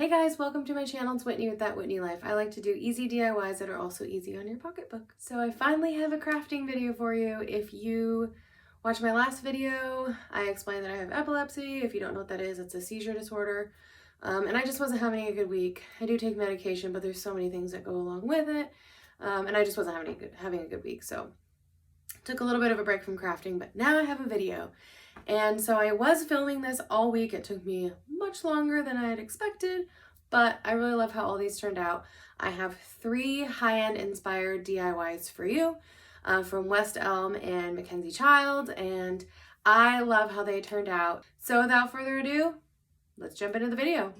Hey guys, welcome to my channel. It's Whitney with That Whitney Life. I like to do easy DIYs that are also easy on your pocketbook. So I finally have a crafting video for you. If you watched my last video, I explained that I have epilepsy. If you don't know what that is, it's a seizure disorder. And I just wasn't having a good week. I do take medication, but there's so many things that go along with it. And I just wasn't having a good week. So took a little bit of a break from crafting, but now I have a video. And so I was filming this all week. It took me much longer than I had expected, but I really love how all these turned out. I have 3 high-end inspired DIYs for you from West Elm and Mackenzie-Childs, and I love how they turned out. So without further ado, let's jump into the video.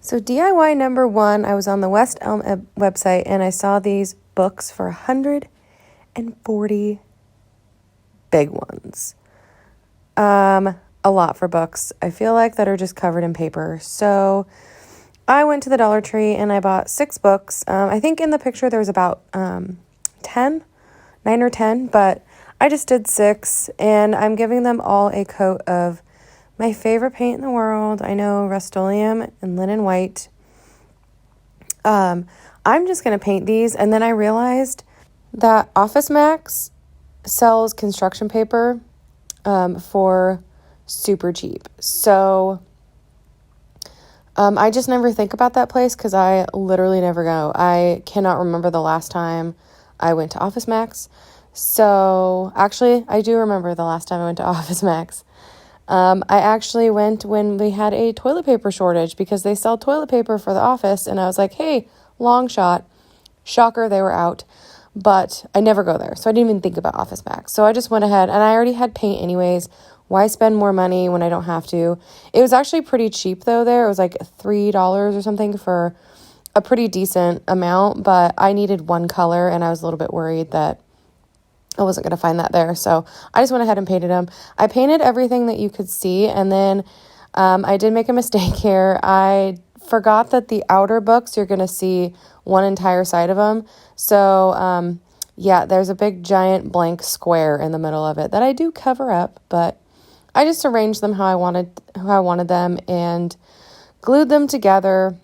So DIY number 1, I was on the West Elm website and I saw these books for 140 big ones. A lot for books, I feel like, that are just covered in paper. So I went to the Dollar Tree and I bought 6 books. I think in the picture there was about 9 or 10, but I just did 6, and I'm giving them all a coat of my favorite paint in the world. I know, Rust-Oleum and Linen White. I'm just going to paint these, and then I realized that Office Max sells construction paper for super cheap. So I just never think about that place because I literally never go. I cannot remember the last time I went to Office Max. So actually, I do remember the last time I went to Office Max. I actually went when we had a toilet paper shortage because they sell toilet paper for the office, and I was like, hey, long shot. Shocker, they were out, but I never go there, so I didn't even think about Office Max. So I just went ahead, and I already had paint anyways. Why spend more money when I don't have to? It was actually pretty cheap, though, there. It was like $3 or something for a pretty decent amount, but I needed one color, and I was a little bit worried that I wasn't going to find that there. So I just went ahead and painted them. I painted everything that you could see. And then I did make a mistake here. I forgot that the outer books, you're going to see one entire side of them. So yeah, there's a big giant blank square in the middle of it that I do cover up, but I just arranged them how I wanted them and glued them together.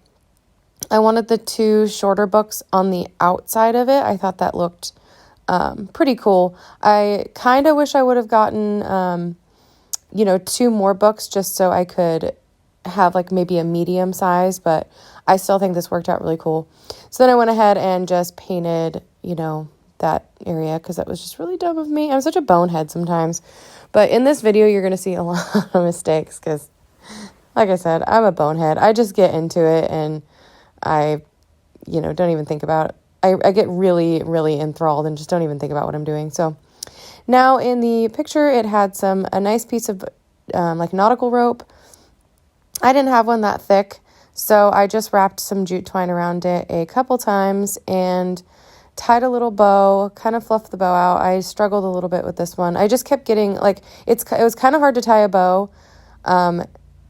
I wanted the 2 shorter books on the outside of it. I thought that looked pretty cool. I kind of wish I would have gotten, 2 more books just so I could have like maybe a medium size, but I still think this worked out really cool. So then I went ahead and just painted, that area because that was just really dumb of me. I'm such a bonehead sometimes, but in this video, you're going to see a lot of mistakes because, like I said, I'm a bonehead. I just get into it and I, don't even think about it. I get really, really enthralled and just don't even think about what I'm doing. So now in the picture, it had a nice piece of like nautical rope. I didn't have one that thick, so I just wrapped some jute twine around it a couple times and tied a little bow, kind of fluffed the bow out. I struggled a little bit with this one. I just kept getting, it was kind of hard to tie a bow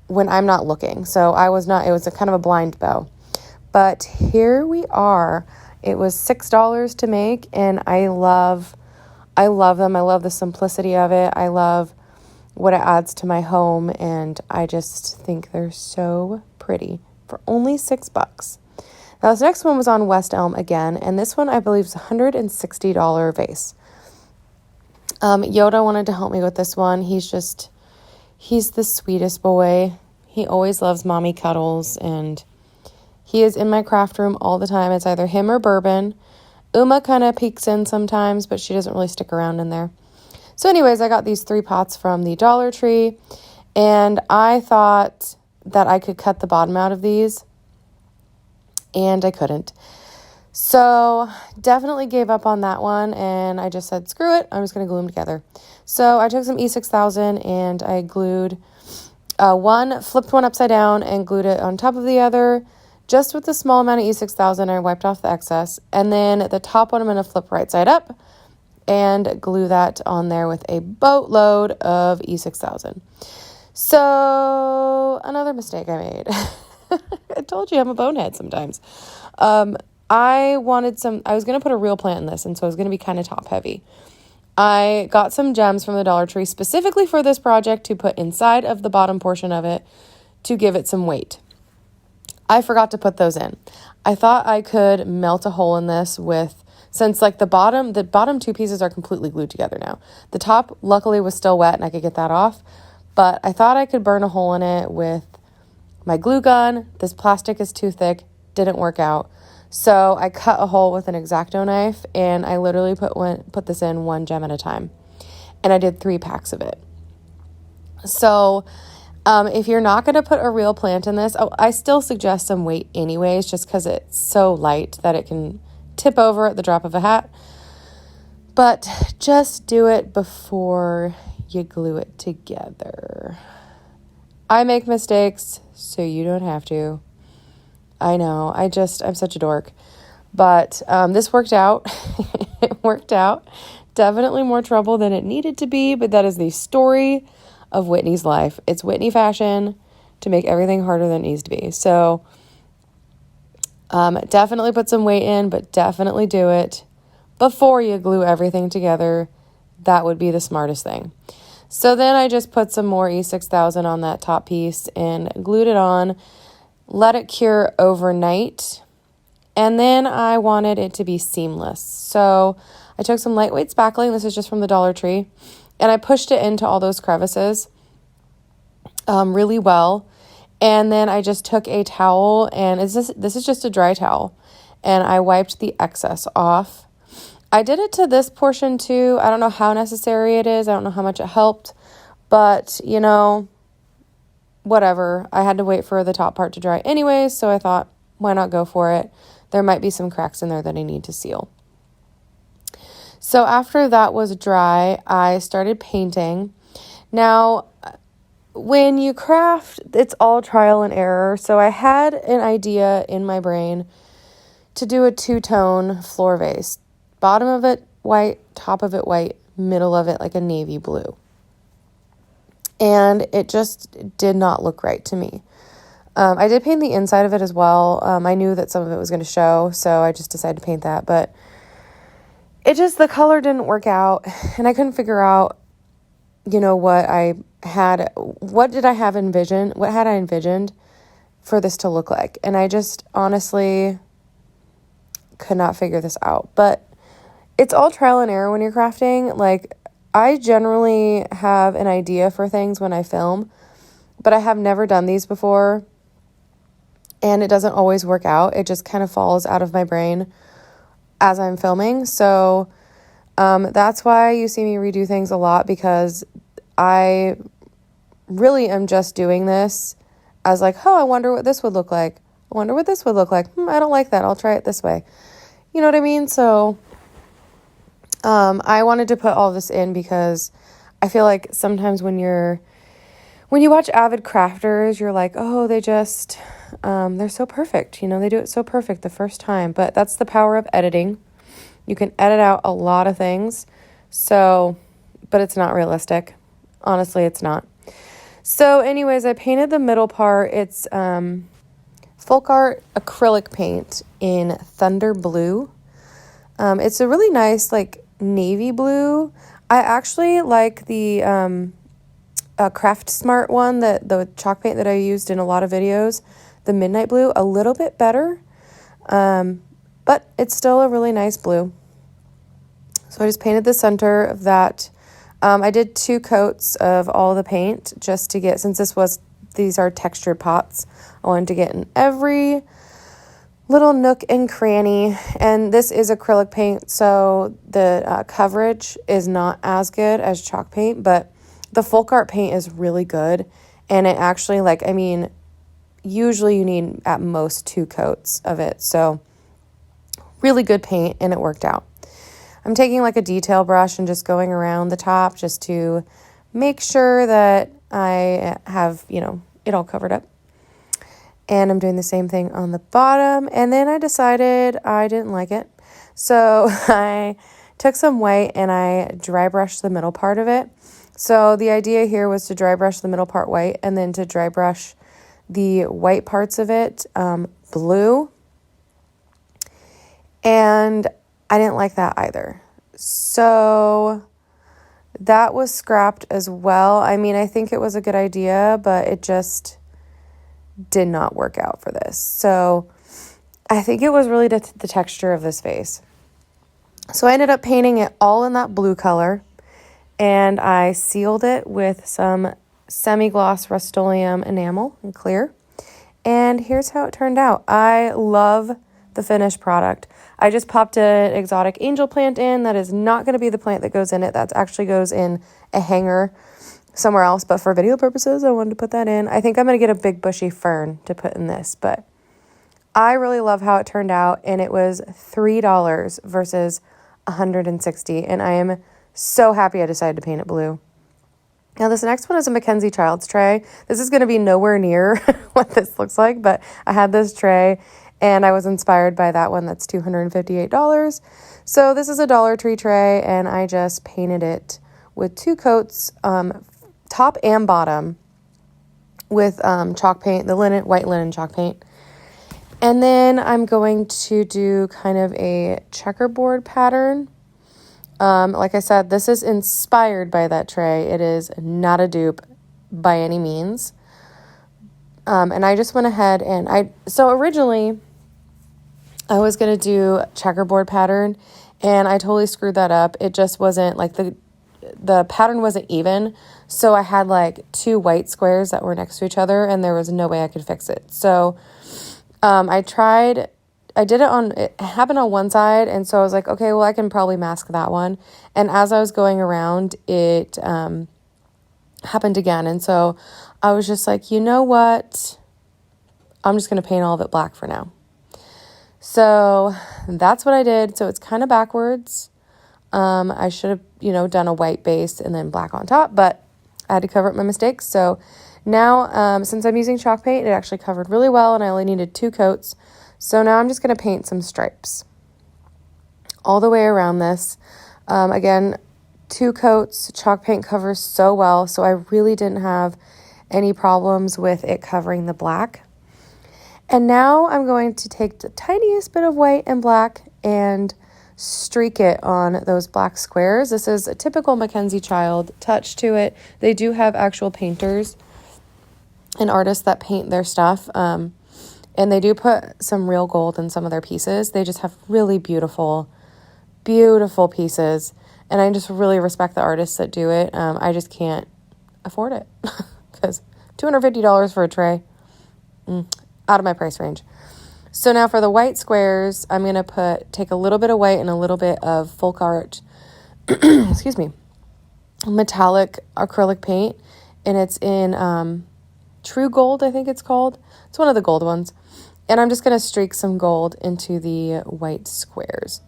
when I'm not looking. So it was a kind of a blind bow. But here we are. It was $6 to make, and I love them. I love the simplicity of it. I love what it adds to my home, and I just think they're so pretty for only $6. Now, this next one was on West Elm again, and this one I believe is a $160 vase. Yoda wanted to help me with this one. He's the sweetest boy. He always loves mommy cuddles, and he is in my craft room all the time. It's either him or Bourbon. Uma kind of peeks in sometimes, but she doesn't really stick around in there. So anyways, I got these 3 pots from the Dollar Tree, and I thought that I could cut the bottom out of these, and I couldn't. So definitely gave up on that one, and I just said, screw it, I'm just going to glue them together. So I took some E6000, and I glued flipped one upside down and glued it on top of the other. Just with a small amount of E6000, I wiped off the excess. And then the top one I'm going to flip right side up and glue that on there with a boatload of E6000. So another mistake I made. I told you I'm a bonehead sometimes. I was going to put a real plant in this, and so it was going to be kind of top heavy. I got some gems from the Dollar Tree specifically for this project to put inside of the bottom portion of it to give it some weight. I forgot to put those in. I thought I could melt a hole in this since like the bottom two pieces are completely glued together now. The top luckily was still wet and I could get that off, but I thought I could burn a hole in it with my glue gun. This plastic is too thick, didn't work out. So I cut a hole with an X-Acto knife and I literally put this in one gem at a time. And I did 3 packs of it. So if you're not going to put a real plant in this, I still suggest some weight anyways, just because it's so light that it can tip over at the drop of a hat. But just do it before you glue it together. I make mistakes, so you don't have to. I know, I'm such a dork. But this worked out. It worked out. Definitely more trouble than it needed to be, but that is the story of Whitney's life. It's Whitney fashion to make everything harder than it needs to be. So definitely put some weight in, but definitely do it before you glue everything together. That would be the smartest thing. So then I just put some more E6000 on that top piece and glued it on, let it cure overnight, and then I wanted it to be seamless. So I took some lightweight spackling, this is just from the Dollar Tree, and I pushed it into all those crevices really well. And then I just took a towel, and this is just a dry towel, and I wiped the excess off. I did it to this portion too. I don't know how necessary it is. I don't know how much it helped, but whatever. I had to wait for the top part to dry anyways, so I thought, why not go for it? There might be some cracks in there that I need to seal. So after that was dry, I started painting. Now, when you craft, it's all trial and error. So I had an idea in my brain to do a 2-tone floor vase. Bottom of it white, top of it white, middle of it like a navy blue. And it just did not look right to me. I did paint the inside of it as well. I knew that some of it was going to show, so I just decided to paint that. But the color didn't work out, and I couldn't figure out, what did I have envisioned? What had I envisioned for this to look like? And I just honestly could not figure this out. But it's all trial and error when you're crafting. Like, I generally have an idea for things when I film, but I have never done these before, and it doesn't always work out. It just kind of falls out of my brain as I'm filming. So that's why you see me redo things a lot, because I really am just doing this as like, I wonder what this would look like. I wonder what this would look like. I don't like that. I'll try it this way. You know what I mean? So I wanted to put all this in because I feel like sometimes when you watch avid crafters, you're like, they just, they're so perfect. They do it so perfect the first time. But that's the power of editing. You can edit out a lot of things. So, but it's not realistic. Honestly, it's not. So anyways, I painted the middle part. It's Folk Art acrylic paint in Thunder Blue. It's a really nice, like, navy blue. I actually like the Craft Smart one, the chalk paint that I used in a lot of videos, the Midnight Blue, a little bit better, but it's still a really nice blue. So I just painted the center of that. I did 2 coats of all the paint just to get, since these are textured pots, I wanted to get in every little nook and cranny. And this is acrylic paint, so the coverage is not as good as chalk paint, but the Folk Art paint is really good. And it actually, usually you need at most 2 coats of it. So really good paint, and it worked out. I'm taking like a detail brush and just going around the top just to make sure that I have, it all covered up. And I'm doing the same thing on the bottom. And then I decided I didn't like it. So I took some white and I dry brushed the middle part of it. So the idea here was to dry brush the middle part white and then to dry brush the white parts of it blue. And I didn't like that either. So that was scrapped as well. I mean, I think it was a good idea, but it just did not work out for this. So I think it was really the texture of this vase. So I ended up painting it all in that blue color, and I sealed it with some semi-gloss Rust-Oleum enamel in clear. And here's how it turned out. I love the finished product. I just popped an exotic angel plant in. That is not going to be the plant that goes in it. That actually goes in a hanger somewhere else. But for video purposes, I wanted to put that in. I think I'm going to get a big bushy fern to put in this. But I really love how it turned out. And it was $3 versus $160. And I am so happy I decided to paint it blue. Now, this next one is a Mackenzie-Childs tray. This is going to be nowhere near what this looks like, but I had this tray, and I was inspired by that one that's $258. So this is a Dollar Tree tray, and I just painted it with 2 coats, top and bottom, with chalk paint, the white linen chalk paint. And then I'm going to do kind of a checkerboard pattern. Like I said, this is inspired by that tray. It is not a dupe by any means. And I just went ahead and so originally I was going to do checkerboard pattern, and I totally screwed that up. It just wasn't like the pattern wasn't even. So I had like 2 white squares that were next to each other, and there was no way I could fix it. So, it happened on one side, and so I was like, okay, well, I can probably mask that one. And as I was going around, it happened again, and so I was just like, you know what? I'm just going to paint all of it black for now. So that's what I did. So it's kind of backwards. I should have, done a white base and then black on top, but I had to cover up my mistakes. So now, since I'm using chalk paint, it actually covered really well, and I only needed 2 coats. So now I'm just going to paint some stripes all the way around this. Again, 2 coats, chalk paint covers so well, so I really didn't have any problems with it covering the black. And now I'm going to take the tiniest bit of white and black and streak it on those black squares. This is a typical Mackenzie-Child touch to it. They do have actual painters and artists that paint their stuff. And they do put some real gold in some of their pieces. They just have really beautiful, beautiful pieces. And I just really respect the artists that do it. I just can't afford it because $250 for a tray, out of my price range. So now for the white squares, I'm going to take a little bit of white and a little bit of folk art, excuse me, metallic acrylic paint. And it's in True Gold, I think it's called. It's one of the gold ones. And I'm just going to streak some gold into the white squares.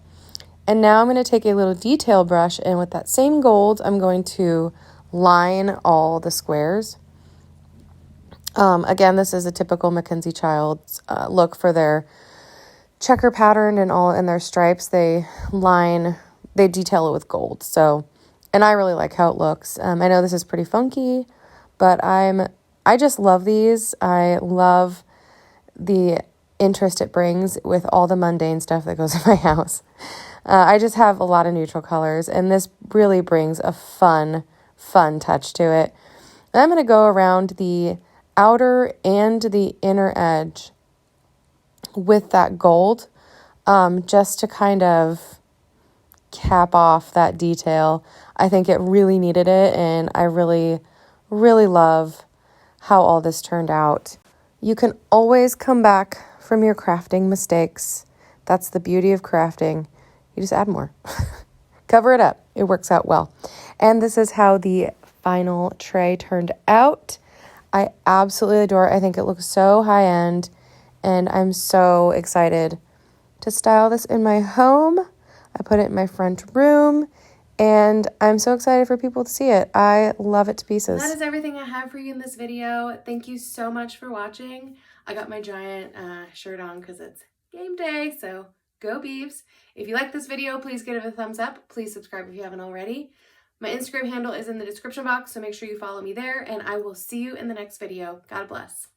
And now I'm going to take a little detail brush, and with that same gold, I'm going to line all the squares. Again, this is a typical Mackenzie-Childs look for their checker pattern and their stripes. They detail it with gold. So, and I really like how it looks. I know this is pretty funky, but I just love these. I love the interest it brings with all the mundane stuff that goes in my house. I just have a lot of neutral colors, and this really brings a fun touch to it. And I'm going to go around the outer and the inner edge with that gold, just to kind of cap off that detail. I think it really needed it, and I really, really love how all this turned out. You can always come back from your crafting mistakes. That's the beauty of crafting. You just add more. Cover it up. It works out well. And this is how the final tray turned out. I absolutely adore it. I think it looks so high-end, and I'm so excited to style this in my home. I put it in my front room, and I'm so excited for people to see it. I love it to pieces. That is everything I have for you in this video. Thank you so much for watching. I got my giant shirt on because it's game day, so go Beavs. If you like this video, please give it a thumbs up. Please subscribe if you haven't already. My Instagram handle is in the description box, so make sure you follow me there, and I will see you in the next video. God bless.